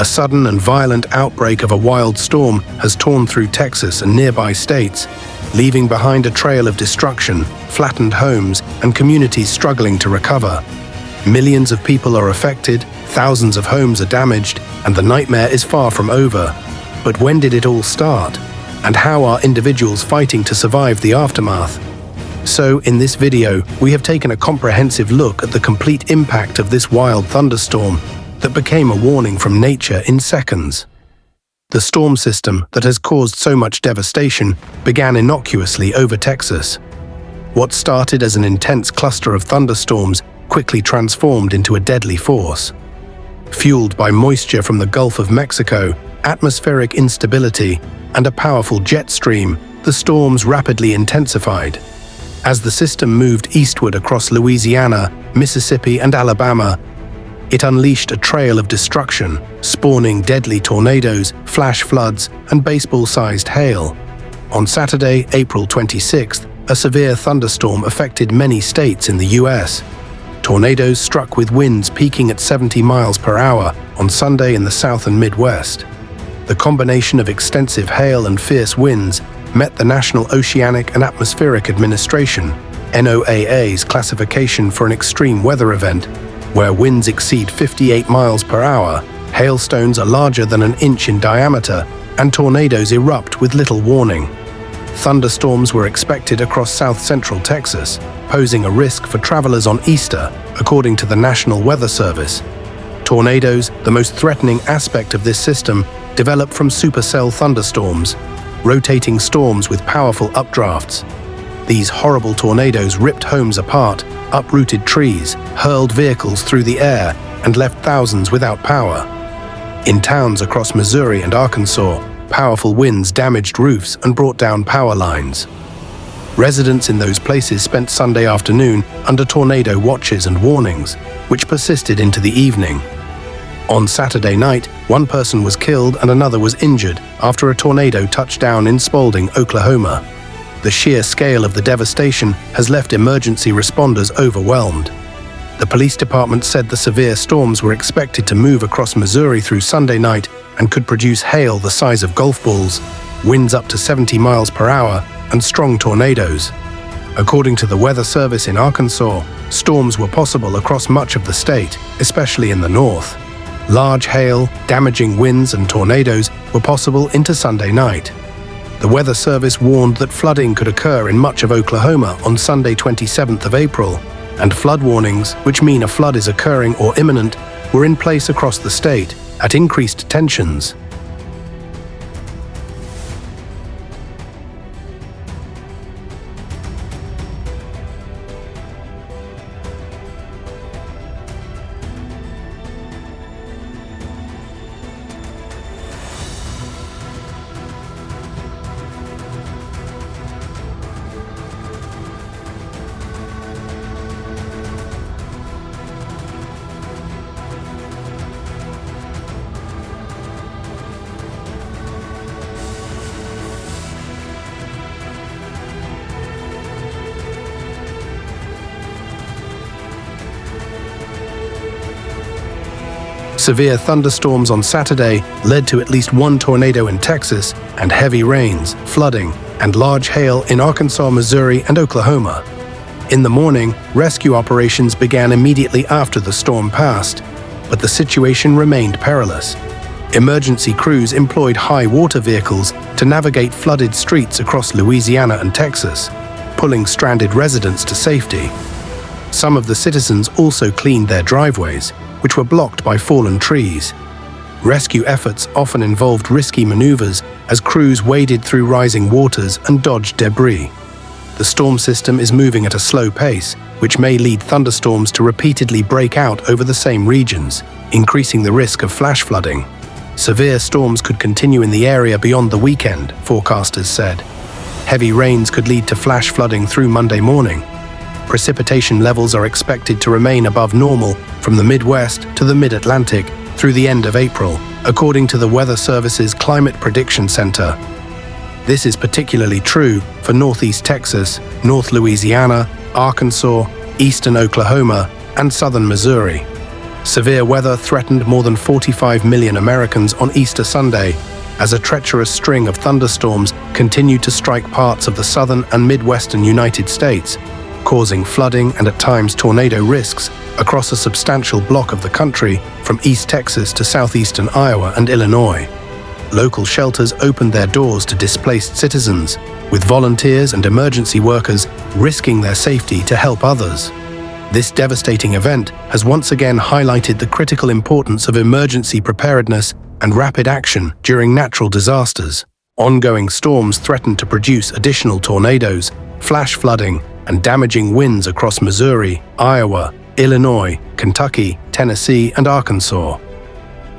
A sudden and violent outbreak of a wild storm has torn through Texas and nearby states, leaving behind a trail of destruction, flattened homes, and communities struggling to recover. Millions of people are affected, thousands of homes are damaged, and the nightmare is far from over. But when did it all start? And how are individuals fighting to survive the aftermath? So, in this video, we have taken a comprehensive look at the complete impact of this wild thunderstorm that became a warning from nature in seconds. The storm system that has caused so much devastation began innocuously over Texas. What started as an intense cluster of thunderstorms quickly transformed into a deadly force. Fueled by moisture from the Gulf of Mexico, atmospheric instability, and a powerful jet stream, the storms rapidly intensified. As the system moved eastward across Louisiana, Mississippi, and Alabama, it unleashed a trail of destruction, spawning deadly tornadoes, flash floods, and baseball-sized hail. On Saturday, April 26th, a severe thunderstorm affected many states in the U.S. Tornadoes struck with winds peaking at 70 miles per hour on Sunday in the South and Midwest. The combination of extensive hail and fierce winds met the National Oceanic and Atmospheric Administration, NOAA's classification for an extreme weather event, where winds exceed 58 miles per hour, hailstones are larger than an inch in diameter, and tornadoes erupt with little warning. Thunderstorms were expected across south-central Texas, posing a risk for travelers on Easter, according to the National Weather Service. Tornadoes, the most threatening aspect of this system, develop from supercell thunderstorms, rotating storms with powerful updrafts. These horrible tornadoes ripped homes apart, uprooted trees, hurled vehicles through the air, and left thousands without power. In towns across Missouri and Arkansas, powerful winds damaged roofs and brought down power lines. Residents in those places spent Sunday afternoon under tornado watches and warnings, which persisted into the evening. On Saturday night, one person was killed and another was injured after a tornado touched down in Spalding, Oklahoma. The sheer scale of the devastation has left emergency responders overwhelmed. The police department said the severe storms were expected to move across Missouri through Sunday night and could produce hail the size of golf balls, winds up to 70 miles per hour, and strong tornadoes. According to the Weather Service in Arkansas, storms were possible across much of the state, especially in the north. Large hail, damaging winds, and tornadoes were possible into Sunday night. The Weather Service warned that flooding could occur in much of Oklahoma on Sunday 27th of April, and flood warnings, which mean a flood is occurring or imminent, were in place across the state at increased tensions. Severe thunderstorms on Saturday led to at least one tornado in Texas and heavy rains, flooding, and large hail in Arkansas, Missouri, and Oklahoma. In the morning, rescue operations began immediately after the storm passed, but the situation remained perilous. Emergency crews employed high water vehicles to navigate flooded streets across Louisiana and Texas, pulling stranded residents to safety. Some of the citizens also cleaned their driveways, which were blocked by fallen trees. Rescue efforts often involved risky maneuvers as crews waded through rising waters and dodged debris. The storm system is moving at a slow pace, which may lead thunderstorms to repeatedly break out over the same regions, increasing the risk of flash flooding. Severe storms could continue in the area beyond the weekend, forecasters said. Heavy rains could lead to flash flooding through Monday morning. Precipitation levels are expected to remain above normal from the Midwest to the Mid-Atlantic through the end of April, according to the Weather Service's Climate Prediction Center. This is particularly true for Northeast Texas, North Louisiana, Arkansas, Eastern Oklahoma, and Southern Missouri. Severe weather threatened more than 45 million Americans on Easter Sunday, as a treacherous string of thunderstorms continued to strike parts of the southern and midwestern United States, causing flooding and at times tornado risks across a substantial block of the country from East Texas to southeastern Iowa and Illinois. Local shelters opened their doors to displaced citizens, with volunteers and emergency workers risking their safety to help others. This devastating event has once again highlighted the critical importance of emergency preparedness and rapid action during natural disasters. Ongoing storms threaten to produce additional tornadoes, flash flooding, and damaging winds across Missouri, Iowa, Illinois, Kentucky, Tennessee, and Arkansas.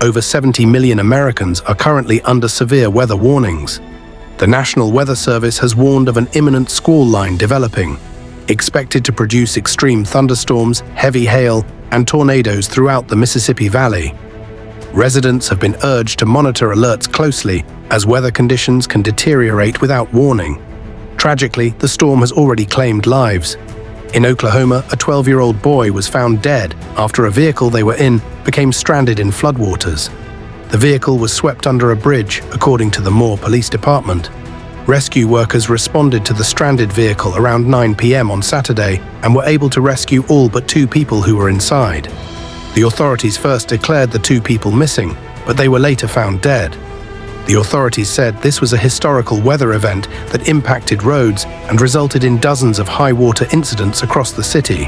Over 70 million Americans are currently under severe weather warnings. The National Weather Service has warned of an imminent squall line developing, expected to produce extreme thunderstorms, heavy hail, and tornadoes throughout the Mississippi Valley. Residents have been urged to monitor alerts closely, as weather conditions can deteriorate without warning. Tragically, the storm has already claimed lives. In Oklahoma, a 12-year-old boy was found dead after a vehicle they were in became stranded in floodwaters. The vehicle was swept under a bridge, according to the Moore Police Department. Rescue workers responded to the stranded vehicle around 9 p.m. on Saturday and were able to rescue all but 2 people who were inside. The authorities first declared the 2 people missing, but they were later found dead. The authorities said this was a historical weather event that impacted roads and resulted in dozens of high-water incidents across the city.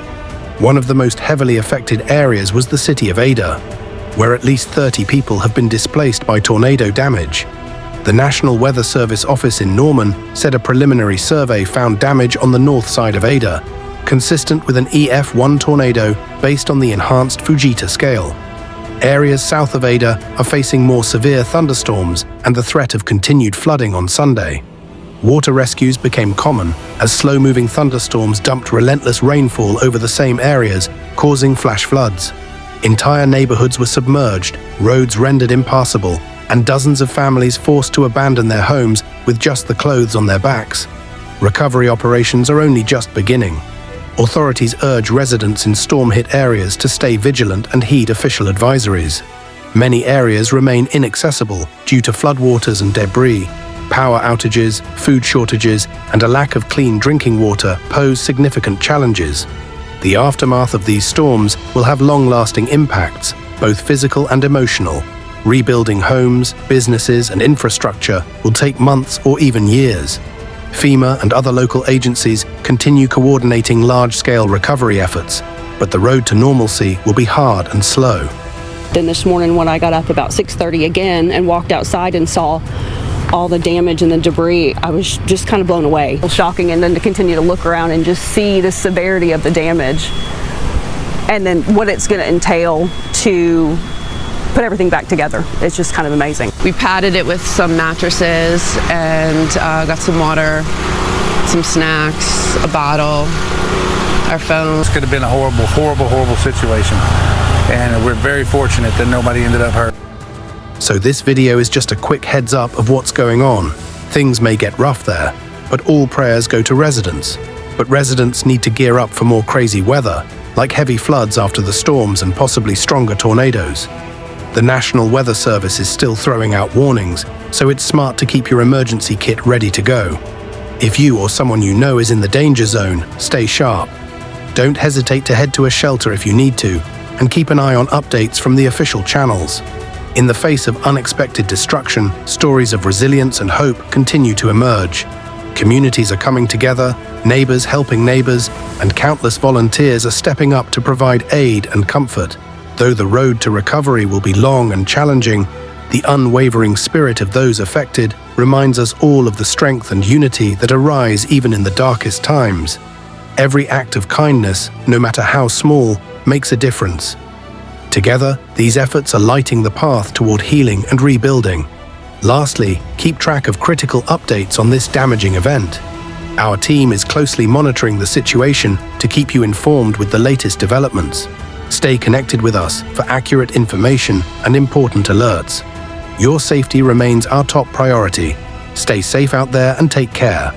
One of the most heavily affected areas was the city of Ada, where at least 30 people have been displaced by tornado damage. The National Weather Service office in Norman said a preliminary survey found damage on the north side of Ada, consistent with an EF1 tornado based on the enhanced Fujita scale. Areas south of Ada are facing more severe thunderstorms and the threat of continued flooding on Sunday. Water rescues became common as slow-moving thunderstorms dumped relentless rainfall over the same areas, causing flash floods. Entire neighborhoods were submerged, roads rendered impassable, and dozens of families forced to abandon their homes with just the clothes on their backs. Recovery operations are only just beginning. Authorities urge residents in storm-hit areas to stay vigilant and heed official advisories. Many areas remain inaccessible due to floodwaters and debris. Power outages, food shortages, and a lack of clean drinking water pose significant challenges. The aftermath of these storms will have long-lasting impacts, both physical and emotional. Rebuilding homes, businesses, and infrastructure will take months or even years. FEMA and other local agencies continue coordinating large-scale recovery efforts, but the road to normalcy will be hard and slow. Then this morning when I got up about 6:30 again and walked outside and saw all the damage and the debris, I was just kind of blown away. Shocking, and then to continue to look around and just see the severity of the damage and then what it's going to entail to put everything back together. It's just kind of amazing. We padded it with some mattresses and got some water, some snacks, a bottle, our phones. This could have been a horrible situation, and we're very fortunate that nobody ended up hurt. So this video is just a quick heads up of what's going on. Things may get rough there, but all prayers go to residents. But residents need to gear up for more crazy weather, like heavy floods after the storms and possibly stronger tornadoes. The National Weather Service is still throwing out warnings, so it's smart to keep your emergency kit ready to go. If you or someone you know is in the danger zone, stay sharp. Don't hesitate to head to a shelter if you need to, and keep an eye on updates from the official channels. In the face of unexpected destruction, stories of resilience and hope continue to emerge. Communities are coming together, neighbors helping neighbors, and countless volunteers are stepping up to provide aid and comfort. Though the road to recovery will be long and challenging, the unwavering spirit of those affected reminds us all of the strength and unity that arise even in the darkest times. Every act of kindness, no matter how small, makes a difference. Together, these efforts are lighting the path toward healing and rebuilding. Lastly, keep track of critical updates on this damaging event. Our team is closely monitoring the situation to keep you informed with the latest developments. Stay connected with us for accurate information and important alerts. Your safety remains our top priority. Stay safe out there and take care.